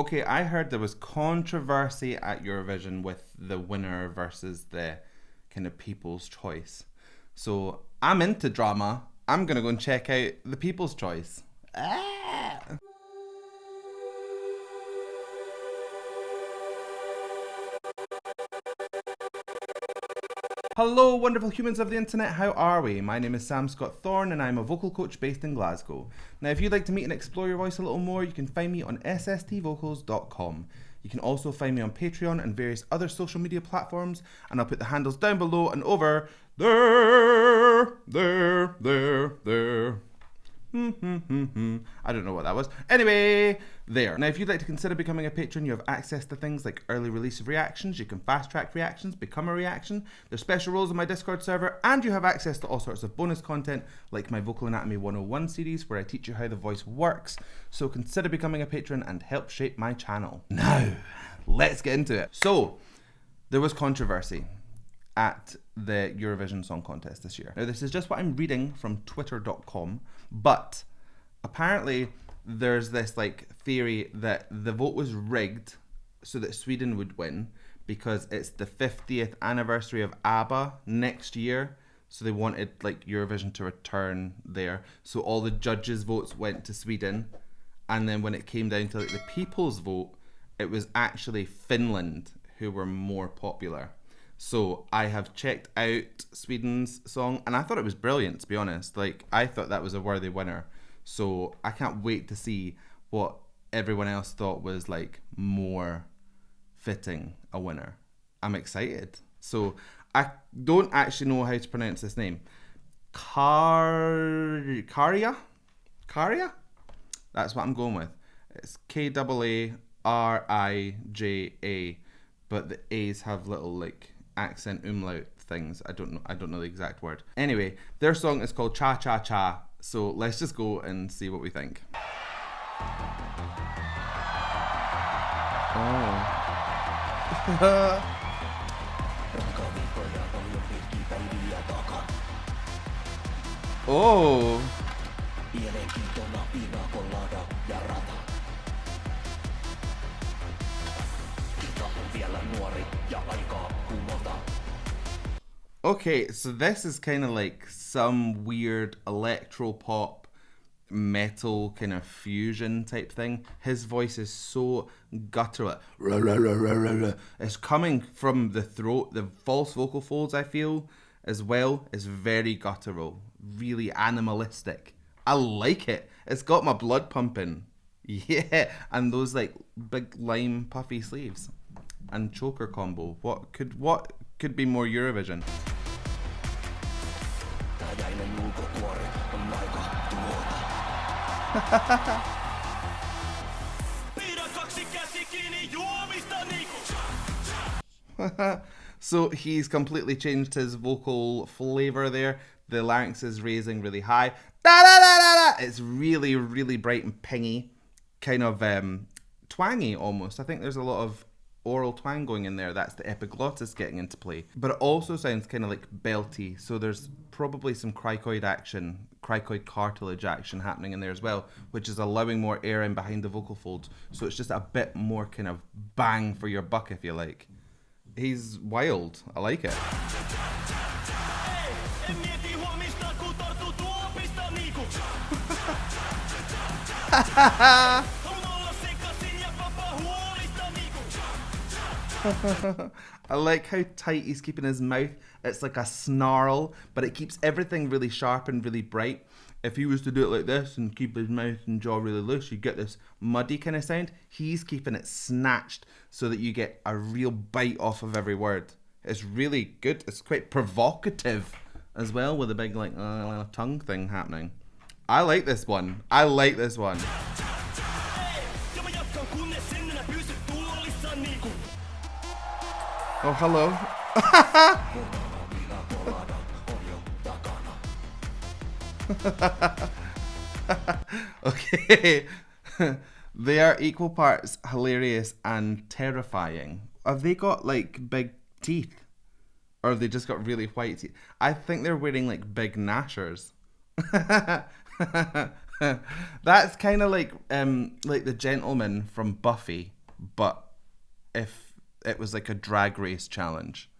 Okay, I heard there was controversy at Eurovision with the winner versus the kind of people's choice. So I'm into drama. I'm gonna go and check out the people's choice. Ah! Hello, wonderful humans of the internet, how are we? My name is Sam Scott-Thorne and I'm a vocal coach based in Glasgow. Now, if you'd like to meet and explore your voice a little more, you can find me on sstvocals.com. You can also find me on Patreon and various other social media platforms, and I'll put the handles down below and over there. I don't know what that was. Anyway, there. Now, if you'd like to consider becoming a patron, you have access to things like early release of reactions, you can fast track reactions, become a reaction, there's special roles on my Discord server, and you have access to all sorts of bonus content like my Vocal Anatomy 101 series where I teach you how the voice works. So consider becoming a patron and help shape my channel. Now, let's get into it. So, there was controversy at the Eurovision Song Contest this year. Now, this is just what I'm reading from twitter.com, but apparently there's this like theory that the vote was rigged so that Sweden would win because it's the 50th anniversary of ABBA next year, so they wanted like Eurovision to return there. So all the judges' votes went to Sweden, and then when it came down to like the people's vote, it was actually Finland who were more popular. So I have checked out Sweden's song and I thought it was brilliant, to be honest. Like, I thought that was a worthy winner. So I can't wait to see what everyone else thought was like more fitting a winner. I'm excited. So I don't actually know how to pronounce this name. Käärijä? Käärijä? That's what I'm going with. It's KaarijA, but the A's have little like accent umlaut things. I don't know the exact word. Anyway, their song is called Cha Cha Cha, so let's just go and see what we think. Oh. Okay, so this is kind of like some weird electro pop metal kind of fusion type thing. His voice is so guttural. It's coming from the throat. The false vocal folds, I feel, as well, is very guttural, really animalistic. I like it. It's got my blood pumping. Yeah, and those like big lime puffy sleeves and choker combo. What could be more Eurovision? So he's completely changed his vocal flavor there. The larynx is raising really high. Da, da, da, da, da. It's really, really bright and pingy, kind of twangy almost. I think there's a lot of oral twang going in there. That's the epiglottis getting into play. But it also sounds kind of like belty. So there's probably some cricoid cartilage action happening in there as well, which is allowing more air in behind the vocal folds. So it's just a bit more kind of bang for your buck, if you like. He's wild. I like it. I like how tight he's keeping his mouth. It's like a snarl, but it keeps everything really sharp and really bright. If he was to do it like this and keep his mouth and jaw really loose, you get this muddy kind of sound. He's keeping it snatched so that you get a real bite off of every word. It's really good. It's quite provocative as well, with a big like tongue thing happening. I like this one. I like this one. Oh, hello. Okay. They are equal parts hilarious and terrifying. Have they got like big teeth? Or have they just got really white teeth? I think they're wearing like big gnashers. That's kind of like the gentleman from Buffy, but if it was like a drag race challenge.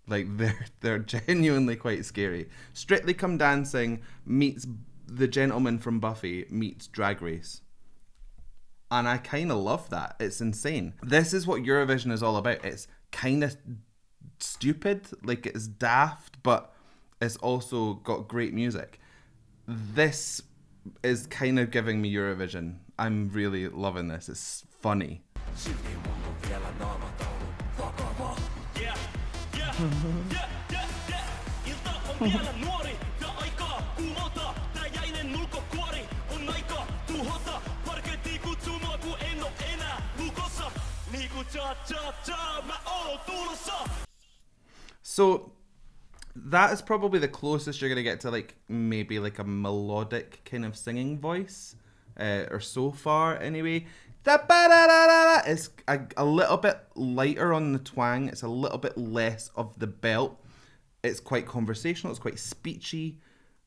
Like they're genuinely quite scary. Strictly Come Dancing meets the gentleman from Buffy meets Drag Race. And I kind of love that. It's insane. This is what Eurovision is all about. It's kind of stupid, like it's daft, but it's also got great music. This is kind of giving me Eurovision. I'm really loving this. It's funny. So that is probably the closest you're going to get to like maybe like a melodic kind of singing voice, or so far anyway. It's a little bit lighter on the twang. It's a little bit less of the belt. It's quite conversational. It's quite speechy,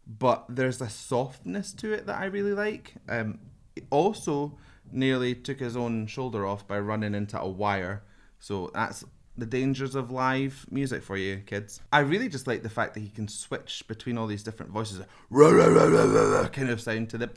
but there's a softness to it that I really like. It also nearly took his own shoulder off by running into a wire. So that's the dangers of live music for you, kids. I really just like the fact that he can switch between all these different voices, kind of sound to the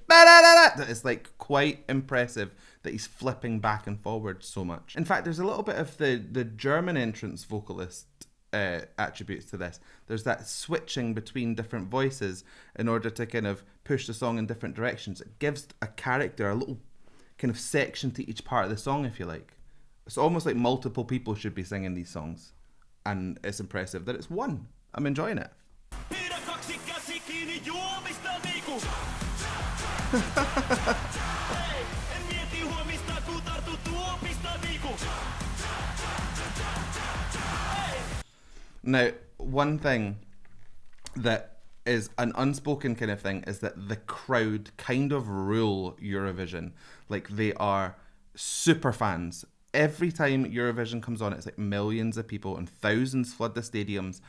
it's like quite impressive that he's flipping back and forward so much. In fact, there's a little bit of the German entrance vocalist attributes to this. There's that switching between different voices in order to kind of push the song in different directions. It gives a character a little kind of section to each part of the song, if you like. It's almost like multiple people should be singing these songs. And it's impressive that it's one. I'm enjoying it. Now, one thing that is an unspoken kind of thing is that the crowd kind of rule Eurovision. Like, they are super fans. Every time Eurovision comes on, it's like millions of people and thousands flood the stadiums.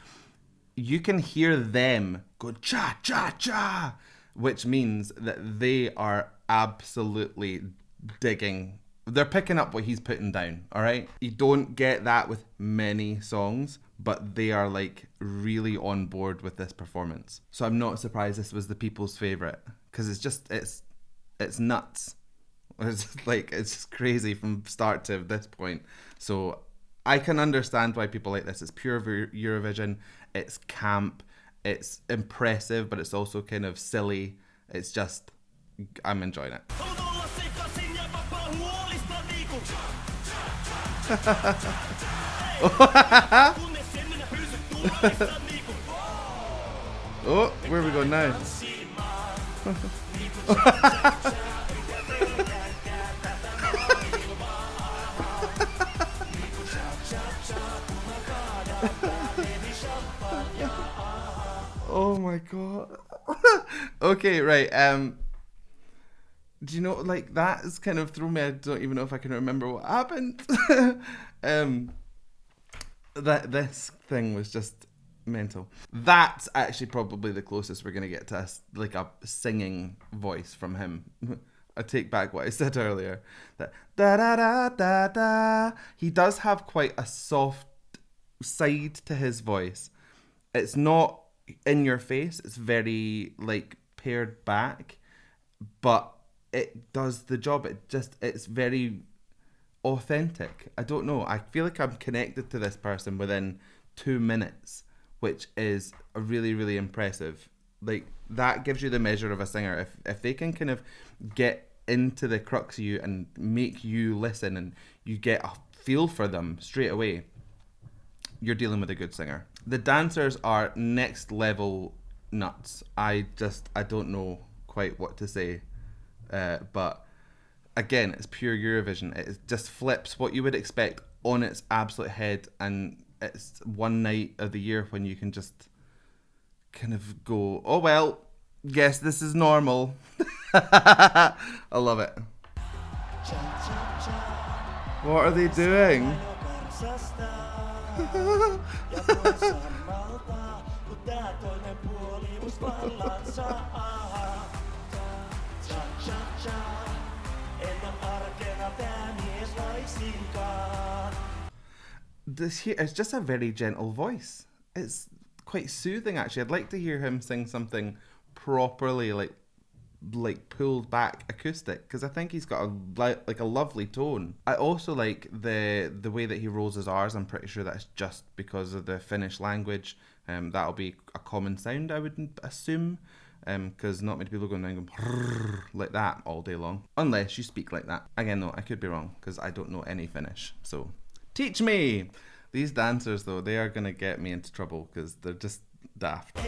You can hear them go cha cha cha, which means that they are absolutely digging. They're picking up what he's putting down, all right? You don't get that with many songs, but they are like really on board with this performance. So I'm not surprised this was the people's favorite, because it's nuts. It's just crazy from start to this point. So I can understand why people like this. It's pure Eurovision. It's camp. It's impressive, but it's also kind of silly. It's just, I'm enjoying it. Oh, where are we going now? Oh my god. Okay, right. Do you know, like, that is kind of thrown me. I don't even know if I can remember what happened. That this thing was just mental. That's actually probably the closest we're gonna get to like a singing voice from him. I take back what I said earlier. That da da da da da. He does have quite a soft side to his voice. It's not in your face. It's very like pared back, but it does the job. It's very authentic. I don't know. I feel like I'm connected to this person within 2 minutes, which is a really, really impressive. Like, that gives you the measure of a singer. If they can kind of get into the crux of you and make you listen and you get a feel for them straight away, you're dealing with a good singer. The dancers are next level nuts. I don't know quite what to say. But again, it's pure Eurovision. It just flips what you would expect on its absolute head, and it's one night of the year when you can just kind of go, oh well, guess this is normal. I love it. What are they doing? This here is just a very gentle voice. It's quite soothing, actually. I'd like to hear him sing something properly like pulled back acoustic, because I think he's got a lovely tone. I also like the way that he rolls his R's. I'm pretty sure that's just because of the Finnish language. That'll be a common sound, I would assume, because not many people go going like that all day long, unless you speak like that. Again, no, I could be wrong because I don't know any Finnish, so teach me. These dancers, though, they are gonna get me into trouble because they're just daft.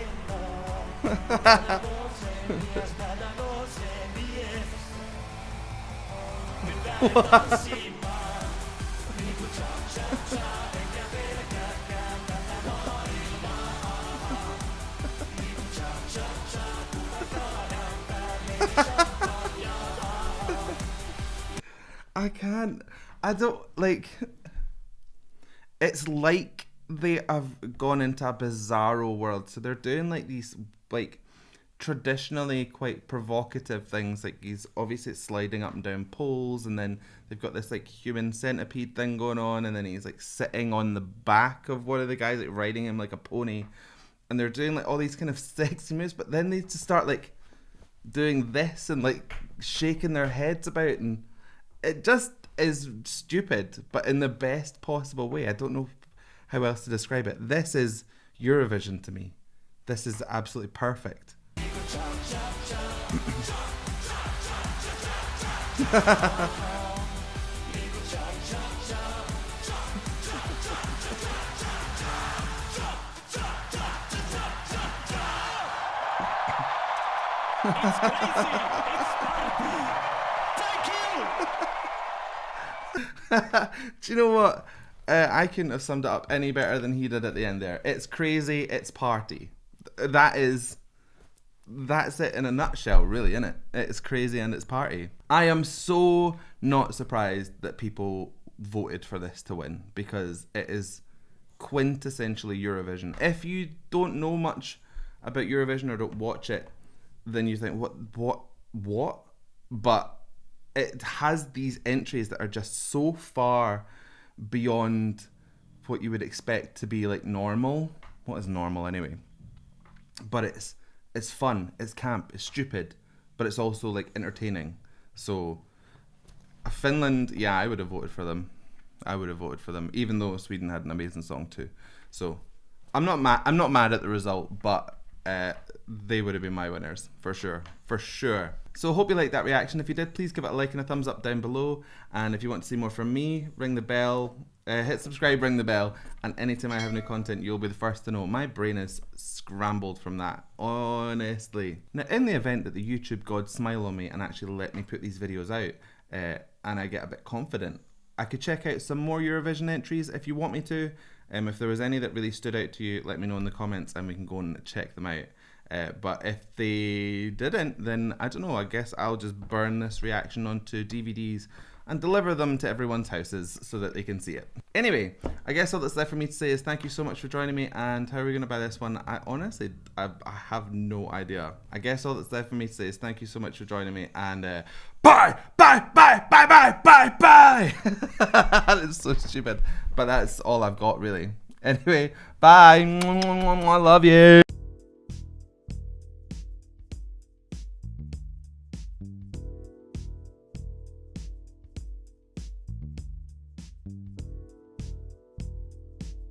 I don't like. It's like they have gone into a bizarro world. So they're doing like these like traditionally quite provocative things. Like he's obviously sliding up and down poles, and then they've got this like human centipede thing going on, and then he's like sitting on the back of one of the guys, like riding him like a pony. And they're doing like all these kind of sexy moves, but then they just start like doing this and like shaking their heads about, and it just is stupid, but in the best possible way. I don't know how else to describe it. This is Eurovision to me. This is absolutely perfect. Do you know what? I couldn't have summed it up any better than he did at the end there. It's crazy, it's party. That's it in a nutshell, really, isn't it? It's crazy and it's party. I am so not surprised that people voted for this to win, because it is quintessentially Eurovision. If you don't know much about Eurovision or don't watch it, then you think, what? But it has these entries that are just so far beyond what you would expect to be like normal. What is normal anyway? But it's fun, it's camp, it's stupid, but it's also like entertaining. So Finland, yeah, I would have voted for them. Even though Sweden had an amazing song too. So I'm not mad at the result, but they would have been my winners for sure. So hope you liked that reaction. If you did, please give it a like and a thumbs up down below. And if you want to see more from me, ring the bell, hit subscribe, ring the bell, and anytime I have new content, you'll be the first to know. My brain is scrambled from that, honestly. Now, in the event that the YouTube gods smile on me and actually let me put these videos out, and I get a bit confident, I could check out some more Eurovision entries if you want me to. If there was any that really stood out to you, let me know in the comments and we can go and check them out. But if they didn't, then I don't know, I guess I'll just burn this reaction onto DVDs and deliver them to everyone's houses so that they can see it. Anyway, I guess all that's left for me to say is thank you so much for joining me, and how are we going to buy this one? I honestly, I have no idea. I guess all that's left for me to say is thank you so much for joining me, and bye! It's so stupid, but that's all I've got really. Anyway, bye! I love you!